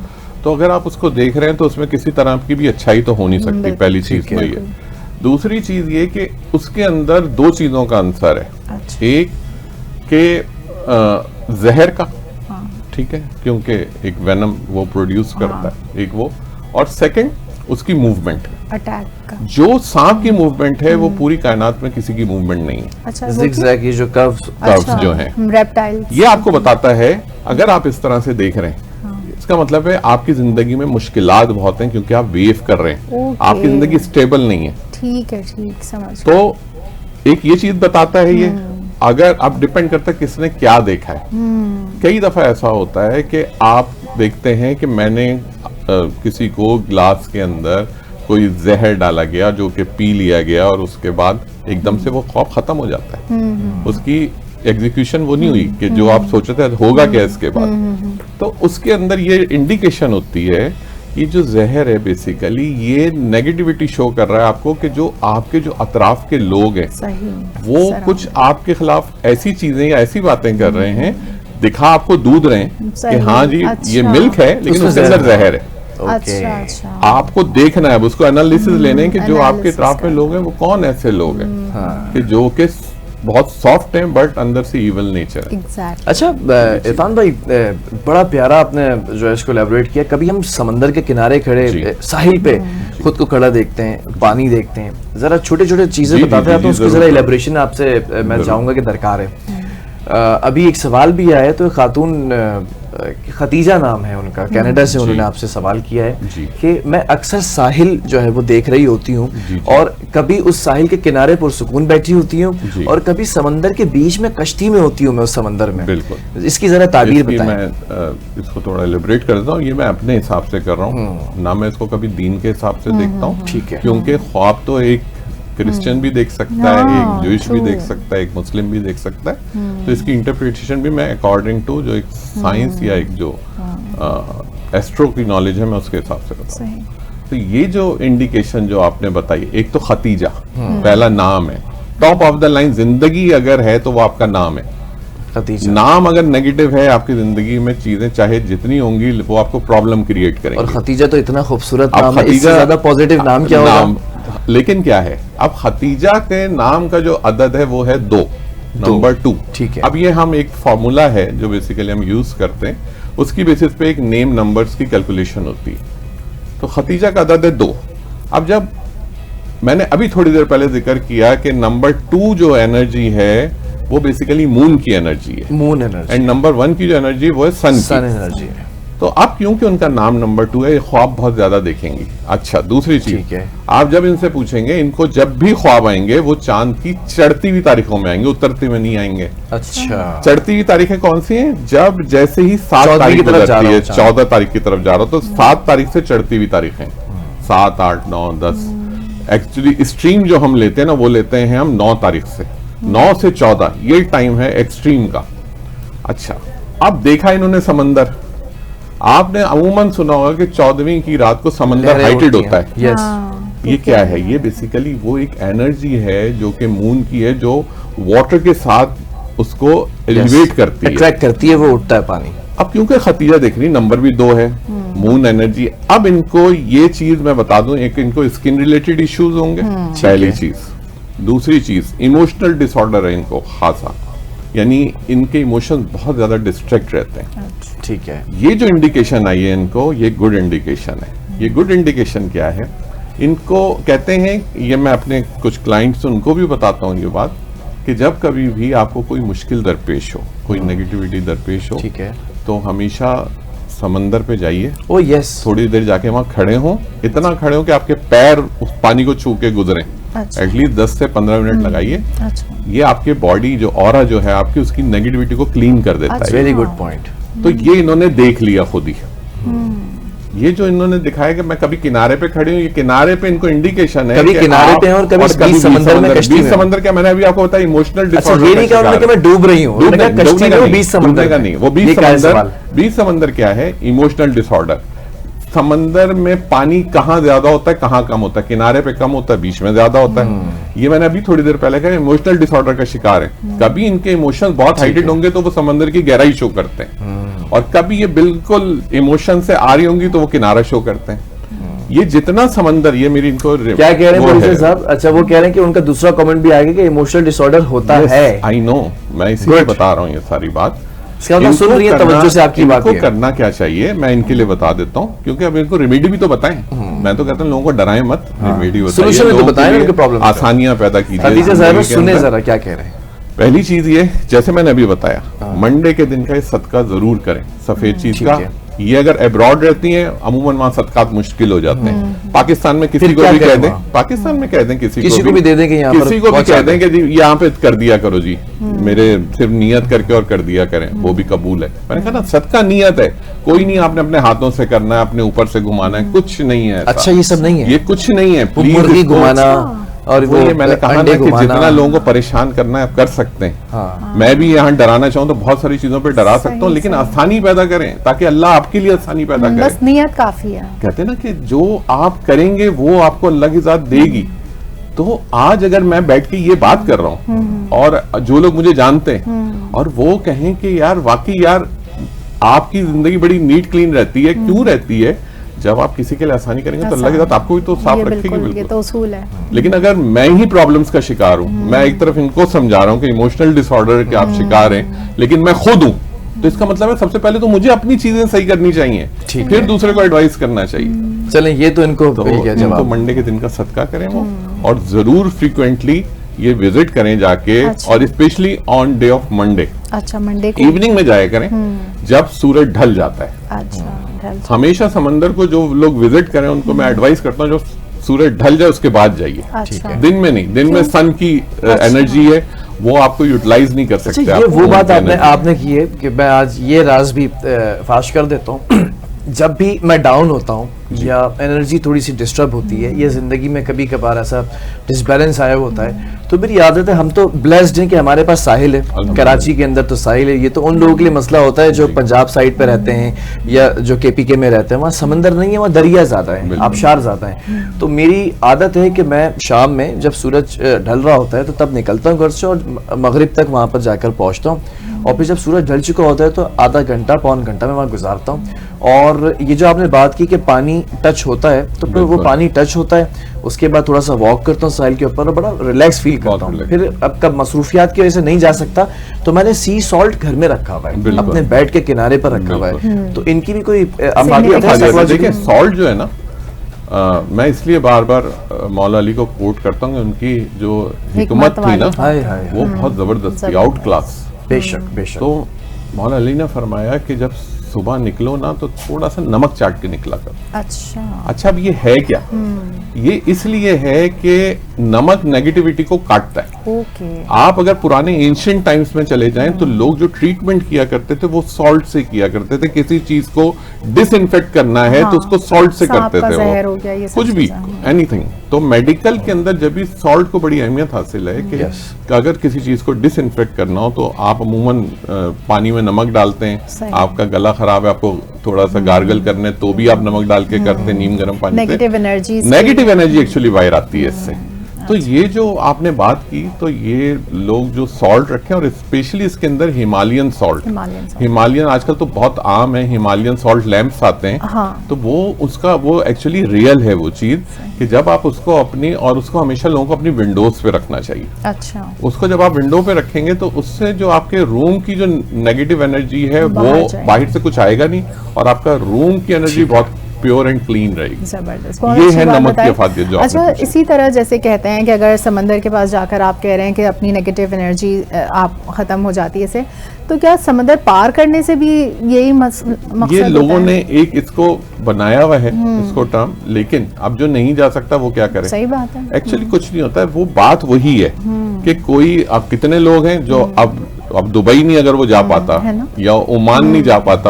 तो अगर आप उसको देख रहे हैं तो उसमें किसी तरह की भी अच्छाई तो हो नहीं सकती। बिल्कुल, पहली चीज तो ये। दूसरी चीज ये कि उसके अंदर दो चीजों का आंसर है। अच्छा। एक के जहर का, ठीक है, क्योंकि एक वेनम वो प्रोड्यूस करता है, एक वो, और सेकंड उसकी मूवमेंट। अटैक का। जो सांप की मूवमेंट है वो पूरी कायनात में किसी की मूवमेंट नहीं है। अच्छा, वो जिगजैग, ये जो कर्व्स, कर्व्स जो हैं, रेप्टाइल। ये आपको बताता है अगर आप इस तरह से देख रहे हैं, इसका मतलब है आपकी जिंदगी में मुश्किलात बहुत हैं, क्योंकि आप वेव कर रहे हैं, ओके। आपकी जिंदगी स्टेबल नहीं है। ठीक है, ठीक, समझ। तो एक ये चीज बताता है ये, अगर आप डिपेंड करता है किसने क्या देखा है। कई दफा ऐसा होता है कि आप देखते हैं कि मैंने किसी को ग्लास के अंदर कोई जहर डाला गया जो कि पी लिया गया और उसके बाद एकदम से वो ख्वाब खत्म हो जाता है। उसकी एग्जीक्यूशन वो नहीं हुई कि जो आप सोचते थे होगा क्या इसके बाद। तो उसके अंदर ये इंडिकेशन होती है, ये जो जहर है बेसिकली ये नेगेटिविटी शो कर रहा है आपको कि जो आपके जो अतराफ के लोग हैं सही। वो कुछ आपके खिलाफ ऐसी चीजें या ऐसी बातें कर रहे हैं, दिखा आपको दूध रहे हैं कि सही। हाँ जी अच्छा। ये मिल्क है लेकिन उसमें उसके अंदर जहर जहर है। अच्छा, अच्छा। आपको देखना है, अब उसको एनालिसिस लेने हैं कि जो आपके analysis अतराफ में लोग हैं वो कौन ऐसे लोग हैं कि जो कि बहुत सॉफ्ट हैं बट अंदर से इविल नेचर है। एग्जैक्ट। अच्छा इरफान भाई, बड़ा प्यारा आपने जो है इसको एलैबोरेट किया। कभी हम समंदर के किनारे खड़े जी। साहिल पे खुद को खड़ा देखते हैं, पानी देखते हैं, जरा छोटे छोटे चीजें जी, बताते जी, हैं, तो जी, उसकी जरूर। जरा एलैबोरेशन आपसे मैं चाहूंगा कि दरकार है। अभी एक सवाल भी आया है, तो एक खातून खतीजा नाम है उनका, कनाडा से उन्होंने आपसे सवाल किया है जी। कि मैं अक्सर साहिल जो है वो देख रही होती हूँ, जी। और कभी उस साहिल के किनारे पुरसुकून बैठी होती हूँ, जी। और कभी समंदर के बीच में कश्ती में होती हूँ मैं उस समंदर में। बिल्कुल। इसकी जरा ताबीर इसकी बताएं। मैं इसको थोड़ा एलिब्रेट कर देता हूँ। ये मैं अपने हिसाब से कर रहा हूँ, ना मैं इसको कभी दीन के हिसाब से देखता हूँ। ठीक है। क्योंकि ख्वाब तो एक क्रिश्चियन भी देख सकता है, एक जूइश भी देख सकता है, एक मुस्लिम भी देख सकता है। तो इसकी इंटरप्रिटेशन भी मैं अकॉर्डिंग टू जो एक साइंस या एक जो एस्ट्रो की नॉलेज है मैं उसके हिसाब से बताऊँ। तो ये जो इंडिकेशन जो आपने बताई, एक तो खतीजा, पहला नाम है, टॉप ऑफ द लाइन जिंदगी अगर है तो वो आपका नाम है। खतीजा। नाम अगर नेगेटिव है आपकी जिंदगी में, चीजें चाहे जितनी होंगी वो आपको प्रॉब्लम क्रिएट करेंगे। और खतीजा तो इतना खूबसूरत अब नाम है, इससे खतीजा ज्यादा पॉजिटिव नाम क्या होगा? लेकिन क्या है, अब खतीजा के नाम का जो अदद है वो है 2, नंबर 2। ठीक है। अब ये हम एक फॉर्मूला है जो बेसिकली हम यूज करते हैं, उसकी बेसिस पे एक नेम नंबर्स की कैलकुलेशन होती है। तो खतीजा का अदद है 2। अब जब मैंने अभी थोड़ी देर पहले जिक्र किया कि नंबर 2 जो एनर्जी है वो बेसिकली मून की एनर्जी है, मून एनर्जी, एंड नंबर 1 की जो एनर्जी वो है सन एनर्जी है। तो अब क्योंकि उनका नाम नंबर 2 है, ये ख्वाब बहुत ज्यादा देखेंगी। अच्छा, दूसरी ठीक चीज, है। आप जब इनसे पूछेंगे, इनको जब भी ख्वाब आएंगे वो चांद की चढ़ती हुई तारीखों में आएंगे, उतरती में नहीं आएंगे। अच्छा, चढ़ती हुई तारीखें कौन सी हैं? जब जैसे ही 7 14 तारीख की तरफ जा गुजरती रहा है, हूं, 14 तारीख की तरफ जा रहा हो, तो 7 तारीख से चढ़ती हुई तारीखें, 7, 8, 9, 10। एक्चुअली स्ट्रीम जो हम लेते हैं ना, वो लेते हैं हम 9 तारीख से, 9 से 14, ये टाइम है एक्सट्रीम का। अच्छा, अब देखा इन्होंने समंदर, आपने अमूमन सुना होगा कि 14वीं की रात को समंदर हाइटेड होता है। यस। ये क्या है? ये बेसिकली वो एक एनर्जी है जो कि मून की है, जो वाटर के साथ उसको एलिवेट करती है, अट्रैक्ट करती है, वो उठता है पानी। अब क्योंकि खतीजा देख रही, नंबर भी 2 है, मून एनर्जी। अब इनको ये चीज मैं बता दूं, एक इनको स्किन रिलेटेड इश्यूज होंगे, पहली चीज। दूसरी चीज, इमोशनल डिसऑर्डर है इनको खासा, यानी इनके इमोशंस बहुत ज्यादा डिस्ट्रैक्ट रहते हैं। ठीक है। ये जो इंडिकेशन आई है इनको, ये गुड इंडिकेशन है। ये गुड इंडिकेशन क्या है? इनको कहते हैं, ये मैं अपने कुछ क्लाइंट्स उनको भी बताता हूँ ये बात, कि जब कभी भी आपको कोई मुश्किल दरपेश हो, कोई नेगेटिविटी दरपेश हो, ठीक है, तो हमेशा समंदर पे जाइए, ओ यस, थोड़ी देर जाके वहां खड़े हो, इतना खड़े हो कि आपके पैर उस पानी को छू के गुजरें। अच्छा। एटलीस्ट 10 से 15 मिनट लगाइए। अच्छा। ये आपके बॉडी जो ऑरा जो है आपकी, उसकी नेगेटिविटी को क्लीन कर देता है। Very good point. तो ये इन्होंने देख लिया खुद ही। ये जो इन्होंने दिखाया कि मैं कभी किनारे पे खड़ी हूँ, ये किनारे पे इनको इंडिकेशन है कभी कि किनारे आप- पे हैं और कभी और बीच समंदर में कश्ती बीच में। समंदर क्या, मैंने अभी आपको बताया, इमोशनल अच्छा, डिसऑर्डर ये नहीं कहा उन्होंने कि मैं डूब रही हूँ, उन्होंने कहा कश्ती में, बीच समंदर का में। नहीं, वो ये बीच क्या है समंदर। सवाल? बीच समंदर क्या है? Emotional disorder. समंदर में पानी कहाँ ज्यादा होता है, कहाँ कम होता है? किनारे पे कम होता है, बीच में ज्यादा होता है। ये मैंने अभी थोड़ी देर पहले कहा, इमोशनल डिसऑर्डर का शिकार है। कभी इनके इमोशंस बहुत हाइटेड होंगे तो वो समंदर की गहराई शो करते हैं, और कभी ये बिल्कुल इमोशन से आ रही होंगी तो वो किनारा शो करते हैं। ये जितना समंदर, ये मेरी इनको क्या कह रहे हैं प्रोड्यूसर साहब? अच्छा, वो कह रहे हैं कि उनका दूसरा कमेंट भी आएगा कि इमोशनल डिसऑर्डर होता है। आई नो, मैं इसीलिए बता रहा हूँ ये सारी बात। इसका मतलब सुन रही है तवज्जो से आपकी बात। इनको करना क्या चाहिए, मैं इनके लिए बता देता हूँ, क्योंकि अब इनको रेमेडी भी तो बताएं। मैं तो कहता हूँ लोगों को डराएं मत, रेमेडी बताइए, Solution भी तो लोगों बताएं के लिए उनके problem का। आसानियां पैदा कीजिए। खतीजा साहब जिंदगी के सुने अंदर। जरा क्या कह रहे हैं। पहली चीज ये, जैसे मैंने अभी बताया, मंडे के दिन का ये सदका जरूर करें, सफेद चीज ठीक का। है। ये अगर अब्रॉड रहती हैं, अमूमन वहां सदकात मुश्किल हो जाते हैं। पाकिस्तान में किसी फिर को क्या भी कह करें दें, वहाँ? पाकिस्तान में कह दें, किसी को भी दे दें कि यहाँ पर किसी को भी पहुंचा कह दें दें। कि जी यहाँ पे कर दिया करो जी, मेरे सिर्फ नियत करके और कर दिया करें, वो भी कबूल है। मैंने कहा ना, सदका नियत है, कोई नहीं आपने अपने हाथों से करना है, अपने ऊपर से घुमाना है, कुछ नहीं है ऐसा। अच्छा, ये सब नहीं है, ये कुछ नहीं है। वो प्लीज मुर्गी इसको- घुमाना और वो ये मैंने कहा ना अंडे कि घुमाना। जितना लोगों को परेशान करना है आप कर सकते हैं। हाँ। मैं भी यहाँ डराना चाहूँ तो बहुत सारी चीजों पे डरा सकता हूँ, लेकिन आसानी पैदा करें ताकि अल्लाह आपके लिए आसानी पैदा करे। बस नियत काफी है। कहते हैं ना कि जो आप करेंगे वो आपको अल्लाह की जात देगी। तो आज अगर मैं बैठ के ये बात कर रहा हूँ और जो लोग मुझे जानते हैं और वो कहें कि यार वाकई यार आपकी जिंदगी बड़ी नीट क्लीन रहती है, क्यों रहती है? जब आप किसी के लिए आसानी करेंगे तो अल्लाह की जात आपको भी तो साफ ये रखेगी। बिल्कुल, ये बिल्कुल। तो उसूल है। लेकिन अगर मैं ही प्रॉब्लम्स का शिकार हूं, मैं एक तरफ इनको समझा रहा हूं कि इमोशनल डिसऑर्डर के आप शिकार हैं, लेकिन मैं खुद हूं, तो इसका मतलब है सबसे पहले तो मुझे अपनी चीजें सही करनी चाहिए, ठीक फिर है। दूसरे को एडवाइस करना चाहिए। चलें, ये तो इनको तो मिल गया इनको जवाब। मंडे के दिन का सदका करें वो, और जरूर फ्रीक्वेंटली ये विजिट करें जाके, अच्छा। और specially on day of Monday अच्छा, मंडे को। इवनिंग में जाया करें जब सूरज ढल जाता है। अच्छा, ढल जाए। हमेशा समंदर को जो लोग विजिट करें उनको मैं एडवाइस करता हूँ जो सूरज ढल जाए उसके बाद जाइए, अच्छा। दिन में नहीं। दिन में सन की एनर्जी है, वो आपको यूटिलाइज नहीं कर सकते। अच्छा, ये आप वो बात उनकी आपने energy। आपने की है कि मैं आज ये राज भी फाश कर देता हूँ जब भी मैं डाउन होता हूँ या एनर्जी थोड़ी सी डिस्टर्ब होती है या ज़िंदगी में कभी कभार ऐसा डिसबैलेंस आया होता है, तो मेरी आदत है, हम तो ब्लेस्ड हैं कि हमारे पास साहिल है, कराची के अंदर तो साहिल है। ये तो उन लोगों के लिए मसला होता है जो पंजाब साइड पे रहते हैं या जो KPK में रहते हैं, वहाँ समंदर नहीं है, वहाँ दरिया ज़्यादा है, आबशार ज़्यादा है। तो मेरी आदत है कि मैं शाम में जब सूरज ढल रहा होता है तो तब निकलता हूँ घर से और मगरिब तक वहाँ पर जाकर पहुँचता हूँ, और फिर जब सूरज ढल चुका होता है तो आधा घंटा पौन घंटा मैं वहाँ गुजारता हूँ। और ये जो आपने बात की कि पानी टच होता है, तो फिर वो पानी टच होता है, उसके बाद थोड़ा सा वॉक करता हूँ साहिल के ऊपर और बड़ा रिलैक्स फील करता हूँ। फिर अब कब मसरूफियात की वजह से नहीं जा सकता तो मैंने सी सॉल्ट घर में रखा हुआ है, अपने बेड के किनारे पर रखा हुआ है। तो इनकी भी कोई देखिए सॉल्ट जो है ना, मैं इसलिए बार बार मौला अली को कोट करता हूँ, उनकी जो हिकमत थी ना वो बहुत जबरदस्त थी, आउट क्लास। बेशक बेशक। तो मौला अली ने फरमाया कि जब सुबह निकलो ना तो थोड़ा सा नमक चाट के निकला कर। अच्छा अब ये है क्या? ये इसलिए है कि नमक नेगेटिविटी को काटता है। आप अगर पुराने एंशिएंट टाइम्स में चले जाएं तो लोग जो ट्रीटमेंट किया करते थे वो सॉल्ट से किया करते थे। किसी चीज को डिसइंफेक्ट करना है तो उसको सॉल्ट से करते थे, वो कुछ भी एनीथिंग। तो मेडिकल के अंदर जब भी सॉल्ट को बड़ी अहमियत हासिल है कि अगर किसी चीज को डिसइंफेक्ट करना हो तो आप अमूमन पानी में नमक डालते हैं। आपका गला खराब है, आपको थोड़ा सा गार्गल करने तो भी आप नमक डाल के करते हैं, नीम गर्म पानी से। नेगेटिव एनर्जी एक्चुअली बाहर आती है इससे। तो ये जो आपने बात की, तो ये लोग जो सॉल्ट रखें और स्पेशली इसके अंदर हिमालयन सॉल्ट, हिमालयन आजकल तो बहुत आम है, हिमालयन सॉल्ट लैंप्स आते हैं। तो वो उसका वो एक्चुअली रियल है वो चीज कि जब आप उसको अपनी, और उसको हमेशा लोगों को अपनी विंडोज पे रखना चाहिए। अच्छा। उसको जब आप विंडो पे रखेंगे तो उससे जो आपके रूम की जो नेगेटिव एनर्जी है वो बाहर से कुछ आएगा नहीं और आपका रूम की एनर्जी बहुत प्योर एंड क्लीन रहेगी। जबरदस्त। ये है नमक की अफादियत जो अच्छा, इसी तरह जैसे कहते हैं कि अगर समंदर के पास जाकर आप कह रहे हैं कि अपनी नेगेटिव एनर्जी आप खत्म हो जाती है इससे, तो क्या समंदर पार करने से भी यही मकसद? ये लोगों ने एक इसको बनाया हुआ है इसको टर्म, लेकिन अब जो नहीं जा सकता वो क्या करे? सही बात है। एक्चुअली कुछ नहीं होता है, वो बात वही है कि कोई, अब कितने लोग हैं जो अब दुबई नहीं अगर वो जा पाता या ओमान नहीं जा पाता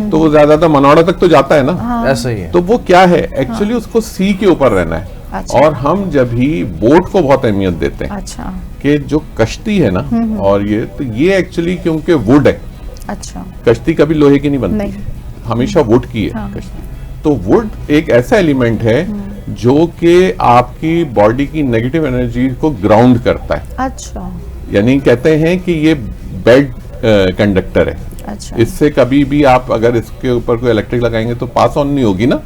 तो वो ज्यादातर मनौड़ा तक तो जाता है ना। ऐसा ही है। तो वो क्या है एक्चुअली उसको सी के ऊपर रहना है। अच्छा। और हम जब भी बोट को बहुत अहमियत देते हैं। अच्छा। कि जो कश्ती है ना, और ये तो ये एक्चुअली क्योंकि वुड है। अच्छा। कश्ती कभी लोहे की नहीं बनती, हमेशा वुड की है कश्ती। तो वुड एक ऐसा एलिमेंट है जो कि आपकी बॉडी की नेगेटिव एनर्जी को ग्राउंड करता है। अच्छा। यानी कहते हैं कि ये बेड कंडक्टर है। अच्छा। इससे कभी भी आप अगर इसके ऊपर कोई इलेक्ट्रिक लगाएंगे तो पास ऑन नहीं होगी ना।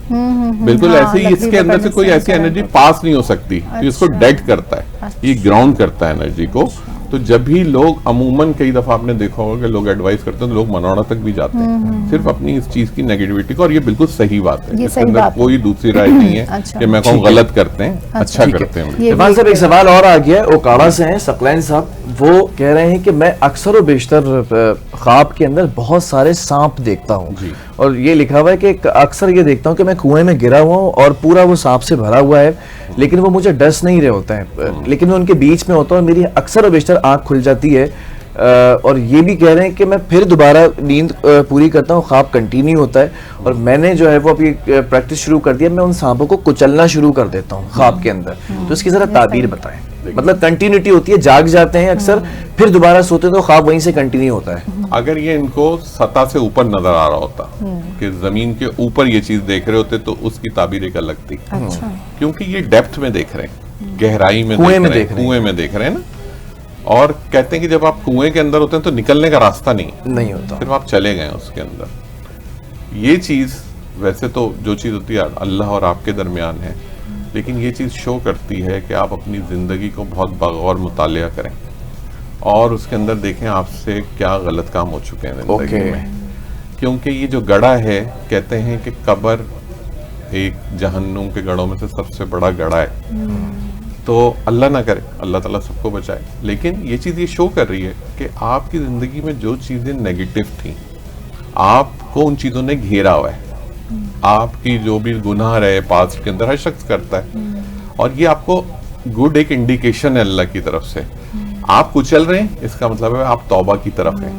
बिल्कुल ऐसे ही इसके अंदर से कोई ऐसी एनर्जी पास नहीं हो सकती। तो इसको डेड करता है, ये ग्राउंड करता है एनर्जी को। तो जब भी लोग अमूमन कई दफा आपने देखा होगा कि लोग एडवाइस करते हैं तो लोग मनौड़ा तक भी जाते हैं सिर्फ अपनी इस चीज की नेगेटिविटी को, और ये बिल्कुल सही बात है, इसके अंदर कोई दूसरी राय नहीं है। अच्छा। कि मैं कहूँ गलत करते हैं, अच्छा करते हैं। इरफान साहब एक सवाल और आ गया, ओकाड़ा से हैं सकलैन साहब। वो कह रहे हैं कि मैं अक्सर और बेशतर ख्वाब के अंदर बहुत सारे सांप देखता हूँ, और ये लिखा हुआ है कि अक्सर ये देखता हूँ कि मैं कुएं में गिरा हुआ हूँ और पूरा वो सांप से भरा हुआ है, लेकिन वो मुझे डस नहीं रहे होते हैं, लेकिन मैं उनके बीच में होता हूँ और मेरी अक्सर और बेशतर आंख खुल जाती है। और ये भी कह रहे हैं कि मैं फिर दोबारा नींद पूरी करता हूँ, ख्वाब कंटिन्यू होता है, और मैंने जो है वो अभी प्रैक्टिस शुरू कर दिया, मैं उन सांपों को कुचलना शुरू कर देता हूँ ख्वाब के अंदर। तो इसकी जरा ताबीर बताएं। मतलब कंटिन्यूटी होती है, जाग जाते हैं अक्सर, फिर दोबारा सोते हैं तो ख्वाब वहीं से कंटिन्यू होता है। अगर ये इनको सतह से ऊपर नजर आ रहा होता कि जमीन के ऊपर ये चीज देख रहे होते तो उसकी ताबीर एक अलग थी। अच्छा। क्योंकि ये डेप्थ में देख रहे हैं, गहराई में कुएं में कुएं में देख रहे हैं ना। और कहते हैं कि जब आप कुएं के अंदर होते हैं तो निकलने का रास्ता नहीं होता, सिर्फ आप चले गए उसके अंदर। ये चीज वैसे तो जो चीज होती है अल्लाह और आपके दरमियान है, लेकिन ये चीज शो करती है कि आप अपनी जिंदगी को बहुत बगौर मुतालिया करें और उसके अंदर देखें आपसे क्या गलत काम हो चुके हैं जिंदगी में। क्योंकि ये जो गड़ा है, कहते हैं कि कब्र एक जहन्नुम के गढ़ों में से सबसे बड़ा गड़ा है। तो अल्लाह ना करे, अल्लाह ताला सबको बचाए, लेकिन ये चीज ये शो कर रही है कि आपकी जिंदगी में जो चीजें नेगेटिव थी आपको उन चीजों ने घेरा हुआ है। आपकी जो भी गुनाह रहे पास्ट के अंदर हर शख्स करता है, और ये आपको गुड एक इंडिकेशन है अल्लाह की तरफ से। आप कुचल रहे हैं, इसका मतलब है आप तौबा की तरफ हैं।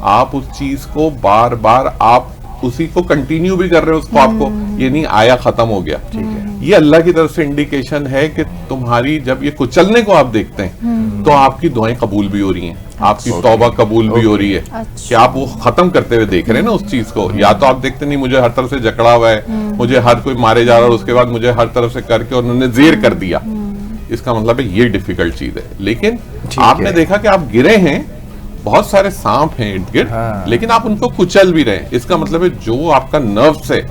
आप उस चीज को बार बार आप आप उसी को कंटिन्यू भी कर रहे हो उस ख्वाब को, ये नहीं आया खत्म हो गया। ये अल्लाह की तरफ से इंडिकेशन है कि तुम्हारी जब ये कुचलने को आप देखते हैं तो आपकी दुआएं कबूल भी हो रही हैं, आपकी तौबा कबूल भी हो रही है कि आप वो खत्म करते हुए देख रहे हैं ना उस चीज को। या तो आप देखते नहीं मुझे हर तरफ से जकड़ा हुआ है, मुझे हर कोई मारे जा रहा है और उसके बाद मुझे हर तरफ से करके और उन्होंने जेर कर दिया, इसका मतलब है ये डिफिकल्ट चीज है। लेकिन आपने देखा कि आप गिरे हैं, बहुत सारे सांप हैं इर्द गिर्द, लेकिन आप उनको कुचल भी रहे हैं। इसका मतलब है जो आपका नर्व्स है,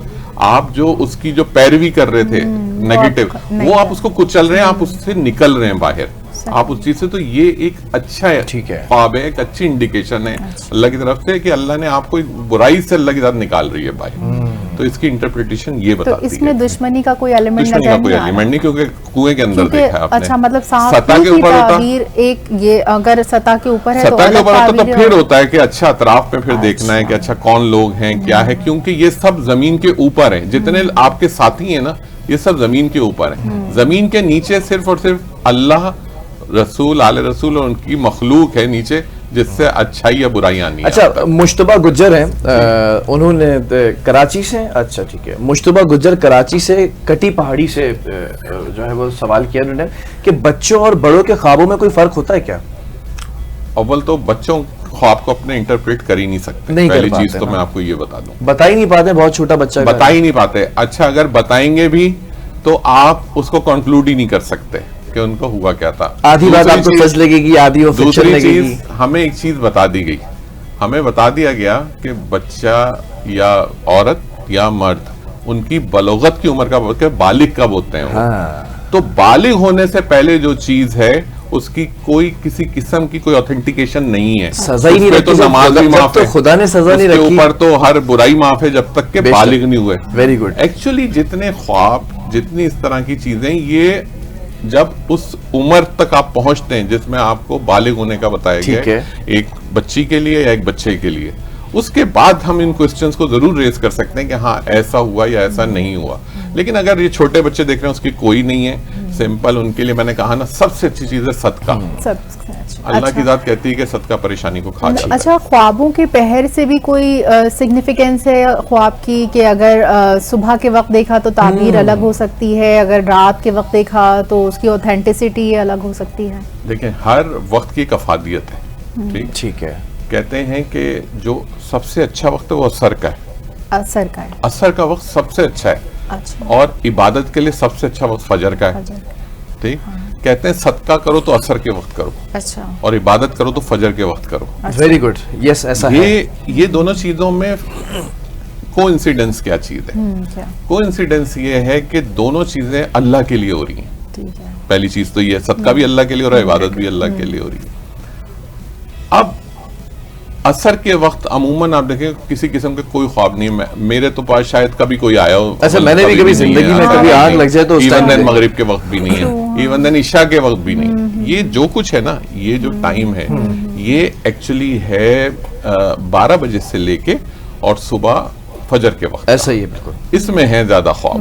आप जो उसकी जो पैरवी कर रहे थे नेगेटिव, वो आप उसको कुचल रहे हैं, आप उससे निकल रहे हैं बाहर, आप उस चीज से। तो ये एक अच्छा है, ठीक है, ख्वाब है, एक अच्छी इंडिकेशन है अल्लाह की तरफ से कि अल्लाह ने आपको बुराई से अल्लाह की तरफ निकाल रही है बाहर। तो इसकी इंटरप्रिटेशन ये बताती है। तो इसमें दुश्मनी का कोई एलिमेंट दुश्मनी का कोई एलिमेंट नहीं, क्योंकि कुएं के अंदर देखा है आपने। अच्छा, मतलब सतह के ऊपर होता, एक ये अगर सतह के ऊपर है सतह के ऊपर होता तो फिर होता है कि अच्छा अतराफ में फिर देखना है कि अच्छा कौन लोग हैं, क्या है, क्योंकि ये सब जमीन के ऊपर है। जितने आपके साथी हैं ना, ये सब जमीन के ऊपर है। जमीन के नीचे सिर्फ और सिर्फ अल्लाह, रसूल, आले रसूल और उनकी मखलूक है नीचे, जिससे अच्छाई या बुराइयां नहीं। अच्छा, मुश्तबा गुज्जर हैं, उन्होंने कराची से, अच्छा ठीक है, मुश्तबा गुज्जर कराची से कटी पहाड़ी से जो है वो सवाल किया उन्होंने कि बच्चों और बड़ों के ख्वाबों में कोई फर्क होता है क्या? अव्वल तो बच्चों ख्वाब को अपने इंटरप्रेट कर ही नहीं सकते, नहीं पहली चीज तो मैं आपको ये बता दूं, बता ही नहीं पाते, बहुत छोटा बच्चा बता ही नहीं पाते। अच्छा, अगर बताएंगे भी तो आप उसको कंक्लूड ही नहीं कर सकते कि उनको हुआ क्या था। आधी बात आपको सच लगेगी, आधी वो फिक्शन लगेगी। दूसरी चीज, हमें एक चीज बता दी गई, हमें बता दिया गया कि बच्चा या औरत या मर्द, उनकी बलोगत की उम्र का बालिग कब होते हैं वो। हाँ। तो बालिग होने से पहले जो चीज है उसकी कोई किसी किस्म की कोई ऑथेंटिकेशन नहीं है, सजा ही नहीं रखी, तो नमाज भी माफ है, तो खुदा ने सजा नहीं रखी, ऊपर तो हर बुराई माफ है जब तक के बालिग नहीं हुए। Very good. एक्चुअली जितने ख्वाब, जितनी इस तरह की चीजें, ये जब उस उम्र तक आप पहुंचते हैं जिसमें आपको बालिग होने का बताया गया है, एक बच्ची के लिए या एक बच्चे के लिए, उसके बाद हम इन क्वेश्चंस को जरूर रेज कर सकते हैं कि हाँ ऐसा हुआ या ऐसा नहीं हुआ। लेकिन अगर ये छोटे बच्चे देख रहे हैं, उसकी कोई नहीं है, सिंपल, उनके लिए मैंने कहा ना, सबसे अच्छी चीज है सदका। अल्लाह की जात कहती है कि सदका परेशानी को खा जाता है। अच्छा, ख्वाबों के पहर से भी कोई सिग्निफिकेंस है ख्वाब की कि अगर सुबह के वक्त देखा तो ताबीर अलग हो सकती है, अगर रात के वक्त देखा तो उसकी ऑथेंटिसिटी अलग हो सकती है? देखिए, हर वक्त की कफादियत है, ठीक है। कहते हैं कि जो सबसे अच्छा वक्त है वो असर का है, असर का है, असर का वक्त सबसे अच्छा है। अच्छा। और इबादत के लिए सबसे अच्छा वक्त फजर का है, ठीक। कहते हैं सदका करो तो असर के वक्त करो, अच्छा, और इबादत करो तो फजर के वक्त करो। वेरी गुड, यस, ऐसा है। ये दोनों चीजों में कोइंसिडेंस क्या चीज है? कोइंसिडेंस ये है कि दोनों चीजें अल्लाह के लिए हो रही हैं। ठीक है। पहली चीज तो ये, सदका भी अल्लाह के लिए हो रहा है, इबादत भी अल्लाह के लिए हो रही है। अब असर के वक्त अमूमन आप देखें किसी किस्म के कोई ख्वाब नहीं है। मेरे तो पास शायद कभी कोई आया हो, अच्छा, मैंने भी कभी जिंदगी में कभी आग लग जाए तो इवन देन मगरिब के वक्त भी नहीं है, इवन देन इशा के वक्त भी नहीं। ये जो कुछ है ना, ये जो टाइम है, ये एक्चुअली है 12 बजे से लेके और सुबह फजर के वक्त, ऐसा ही है बिल्कुल। इसमें है ज्यादा ख्वाब।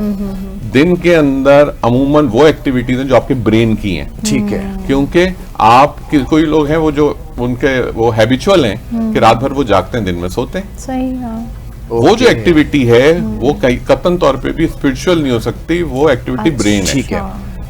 दिन के अंदर अमूमन वो एक्टिविटीज हैं जो आपके ब्रेन की हैं, ठीक है, क्योंकि आप कोई लोग हैं वो जो उनके वो हैबिचुअल हैं कि रात भर वो जागते हैं, दिन में सोते हैं। सही है। वो जो एक्टिविटी है वो कई कतन तौर पे भी स्पिरिचुअल नहीं हो सकती, वो एक्टिविटी ब्रेन है, ठीक है।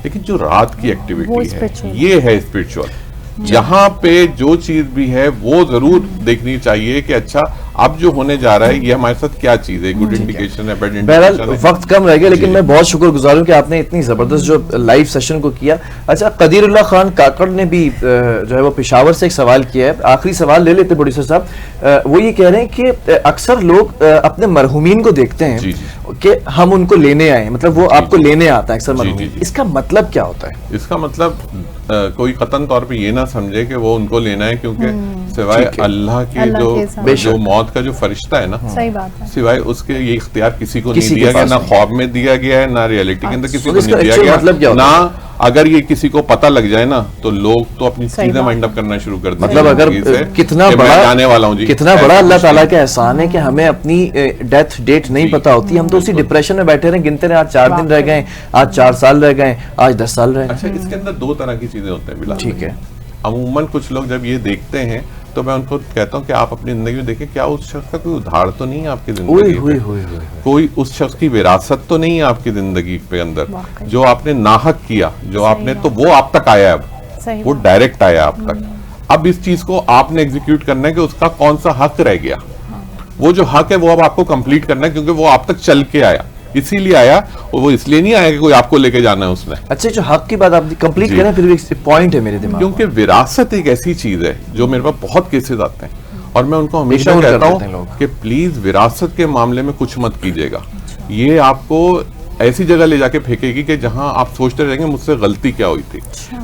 लेकिन जो रात की एक्टिविटी है spiritual। ये है स्पिरिचुअल। यहाँ पे जो चीज भी है वो जरूर देखनी चाहिए कि अच्छा अब जो होने जा रहा है ये हमारे साथ क्या चीज है, गुड इंडिकेशन है, बैड बहरहाल इंडिकेशन है। वक्त कम रह गया, लेकिन मैं बहुत शुक्रगुजार हूं कि आपने इतनी जबरदस्त जो लाइव सेशन को किया। अच्छा, कदीरुल्लाह खान काकड़ ने भी जो है वो पेशावर से एक सवाल किया है, आखिरी सवाल ले लेते प्रोड्यूसर साहब। वो ये कह रहे हैं कि अक्सर लोग अपने मरहूमीन को देखते हैं कि हम उनको लेने आए, मतलब वो आपको लेने आता है अक्सर मरहूमीन, इसका मतलब क्या होता है? इसका मतलब कोई कतन तौर पे ये ना समझे कि वो उनको लेना है, क्योंकि सिवाय अल्लाह के जो मौत का जो फरिश्ता है ना, सही बात है, सिवाय उसके ये इख्तियार किसी को नहीं दिया गया, ना ख्वाब में दिया गया है, ना रियलिटी के अंदर किसी को नहीं दिया गया। मतलब क्या ना अगर ये किसी को पता लग जाए ना तो लोग तो अपनी चीजें माइंड अप करना शुरू कर देते हैं। मतलब अगर कितना बड़ा जाने वाला हूं जी, कितना बड़ा अल्लाह ताला का एहसान है कि हमें अपनी डेथ डेट नहीं पता होती, हम तो उसी डिप्रेशन में बैठे रहे, गिनते रहे, आज 4 दिन रह गए, आज 4 साल रह गए, आज 10 साल रह गए। अच्छा, इसके अंदर 2 तरह की चीजें होते हैं बिल्कुल, ठीक है। अमूमन कुछ लोग जब ये देखते हैं तो मैं उनको कहता हूँ कि आप अपनी जिंदगी में देखें, क्या उस शख्स का कोई उधार तो नहीं है आपकी जिंदगी में, कोई उस शख्स की विरासत तो नहीं है आपकी जिंदगी पे अंदर, जो आपने नाहक किया, जो आपने, तो वो आप तक आया, अब वो डायरेक्ट आया आप तक। अब इस चीज को आपने एग्जीक्यूट करना है कि उसका कौन सा हक रह गया, वो जो हक है वो अब आपको कंप्लीट करना है, क्योंकि वो आप तक चल के आया, इसीलिए आया, और वो इसलिए नहीं आया कि कोई आपको लेके जाना है उसने। अच्छा, जो हक की बात आप कंप्लीट करें, फिर भी एक पॉइंट है मेरे दिमाग में, क्योंकि विरासत एक ऐसी चीज है जो मेरे पास बहुत केसेस आते हैं, और मैं उनको हमेशा कहता हूँ कि प्लीज विरासत के मामले में कुछ मत कीजिएगा, ये आपको ऐसी जगह ले जाके फेंकेगी कि जहां आप सोचते रहेंगे मुझसे गलती क्या हुई थी।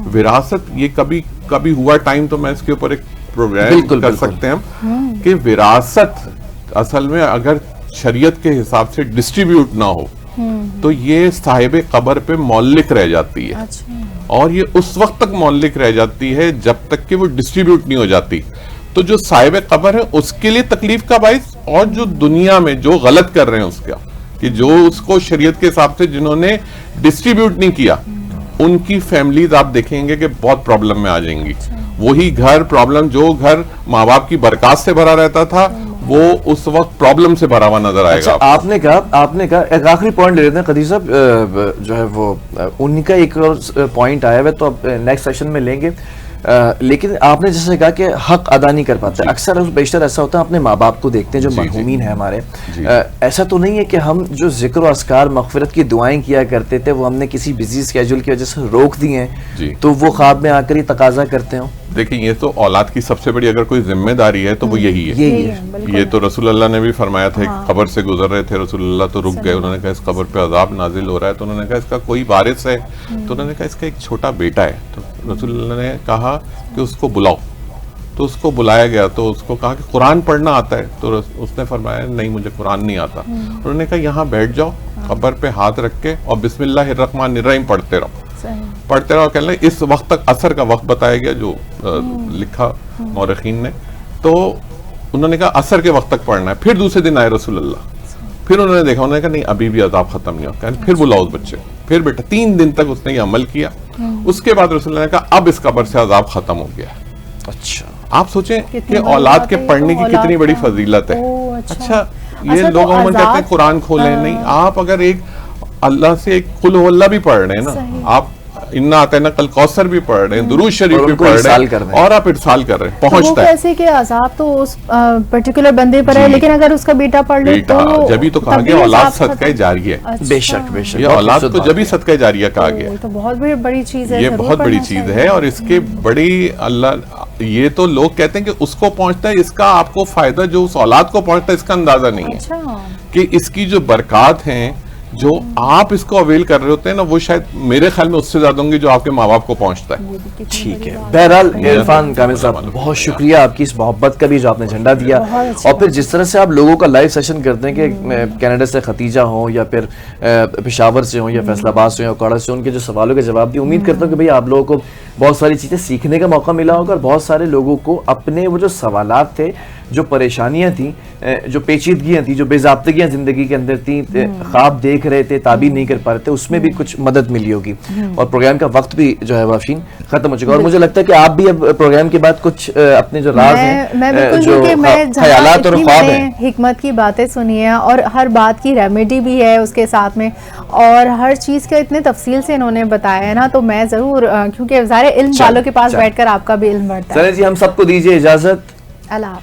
विरासत ये कभी कभी हुआ टाइम, तो मैं इसके ऊपर एक प्रोग्राम कर सकते हैं हम कि विरासत असल में अगर शरीयत के हिसाब से डिस्ट्रीब्यूट ना हो तो ये साहिब कब्र पे मौलिक रह जाती है। और ये उस वक्त तक मौलिक रह जाती है जब तक कि वो डिस्ट्रीब्यूट नहीं हो जाती। तो जो साहिब कब्र है उसके लिए तकलीफ का बाइस, और जो दुनिया में जो गलत कर रहे हैं उसका, कि जो उसको शरीयत के हिसाब से जिन्होंने डिस्ट्रीब्यूट नहीं किया, उनकी फैमिलीज आप देखेंगे कि बहुत प्रॉब्लम में आ जाएंगी। वही घर प्रॉब्लम, जो घर माँ बाप की बरकत से भरा रहता था, वो उस वक्त प्रॉब्लम से भरा हुआ नजर आएगा। अच्छा, आपने कहा एक आखिरी पॉइंट ले लेते हैं कदीर साहब, जो है वो उन्हीं का एक पॉइंट आया है, तो अब नेक्स्ट सेशन में लेंगे। लेकिन आपने जैसे कहा कि हक अदा नहीं कर पाते, अक्सर बेशतर ऐसा होता है, अपने माँ बाप को देखते हैं जो मरहूमीन है हमारे, ऐसा तो नहीं है कि हम जो जिक्र अस्कार मग़फ़िरत की दुआएं किया करते थे वो हमने किसी बिजी स्केड्यूल की वजह से रोक दी हैं, तो वो ख्वाब में आकर ही तकाजा करते हो? देखिए, ये तो औलाद की सबसे बड़ी अगर कोई जिम्मेदारी है तो वो यही है। ये तो रसूलुल्लाह ने भी फरमाया था, एक कब्र से गुजर रहे थे रसूलुल्लाह, तो रुक गए, उन्होंने कहा इस कब्र पे अजाब नाजिल हो रहा है, तो उन्होंने कहा इसका कोई वारिस है, तो उन्होंने कहा इसका एक छोटा बेटा है, तो रसूलुल्लाह ने कहा कि उसको बुलाओ, तो उसको बुलाया गया, तो उसको कहा कि कुरान पढ़ना आता है, तो उसने फरमाया नहीं मुझे कुरान नहीं आता। उन्होंने कहा यहाँ बैठ जाओ, कब्र पे हाथ रख के और बिस्मिल्लाहिर्रहमानिर्रहीम पढ़ते रहो, कहने लगे। इस वक्त तक असर का वक्त बताया गया जो लिखा मौरखीन ने, तो उन्होंने कहा असर के वक्त तक पढ़ना है। फिर दूसरे दिन आए रसूलुल्लाह, फिर उन्होंने देखा, उन्होंने कहा नहीं अभी भी अजाब खत्म नहीं हुआ, फिर बुलाओ उस बच्चे, फिर बेटा 3 दिन तक उसने ये अमल किया। उसके बाद रसूलुल्लाह ने कहा अब इस कब्र से अजाब खत्म हो गया। अच्छा, आप सोचें कि औलाद के पढ़ने की कितनी बड़ी फजीलत है। अच्छा, ये लोग कहते हैं कुरान खोलें, नहीं, आप अगर एक अल्लाह से एक कुल हु अल्लाह भी पढ़ रहे हैं ना, आप इन्ना आता है ना कल कौसर भी पढ़ रहे हैं, दुरूद शरीफ भी पढ़ रहे हैं, और आप इरसाल कर रहे हैं, पहुंचता है। कैसे कि अजाब तो उस पर्टिकुलर बंदे पर है, लेकिन अगर उसका बेटा पढ़ ले तो जब ही तो कहा गया औलाद सदका जारिया है। अच्छा। बेशक ये औलाद को जब ही सदका जारिया कहा गया, तो बहुत बड़ी चीज है, ये बहुत बड़ी चीज है। और इसके बड़ी अल्लाह, ये तो लोग कहते हैं कि उसको पहुंचता है, इसका आपको फायदा जो उस औलाद को पहुंचता है इसका अंदाजा नहीं है कि इसकी जो बरकत हैं जो आप इसको अवेल कर रहे होते हैं ना, वो शायद मेरे ख्याल में उससे ज्यादा होंगे जो आपके माँ बाप को पहुंचता है। ठीक है, बहरहाल इरफान कामिल साहब, बहुत शुक्रिया आपकी इस मोहब्बत का भी जो आपने झंडा दिया, और फिर जिस तरह से आप लोगों का लाइव सेशन करते हैं कि कनाडा से खतीजा हो या फिर पेशावर से हो या फैसलाबाद से हो या काड़ा से, उनके जो सवालों के जवाब दिए, उम्मीद करता हूँ कि भाई आप लोगों को बहुत सारी चीज़ें सीखने का मौका मिला होगा, और बहुत सारे लोगों को अपने वो जो सवालात थे, जो परेशानियां थी, जो पेचीदगियां थी, जो बेज़ाब्तगियां जिंदगी के अंदर थी, ख्वाब देख रहे थे, ताबीर नहीं कर पा रहे थे, उसमें भी कुछ मदद मिली होगी। और प्रोग्राम का वक्त भी जो है वाफीन खत्म हो चुका, और मुझे लगता है कि आप भी अब प्रोग्राम के बाद कुछ अपने जो राज हैं, जो ख्यालात और ख्वाब हैं, हिकमत की बातें सुनी है, और हर बात की रेमेडी भी है उसके साथ में, और हर चीज़ का इतने तफसील से इन्होंने बताया है ना, तो मैं ज़रूर, क्योंकि सारे इल्म वालों के पास बैठकर आपका भी इल्म बढ़ता है। चलिए जी, हम सबको दीजिए इजाज़त। अल्लाह।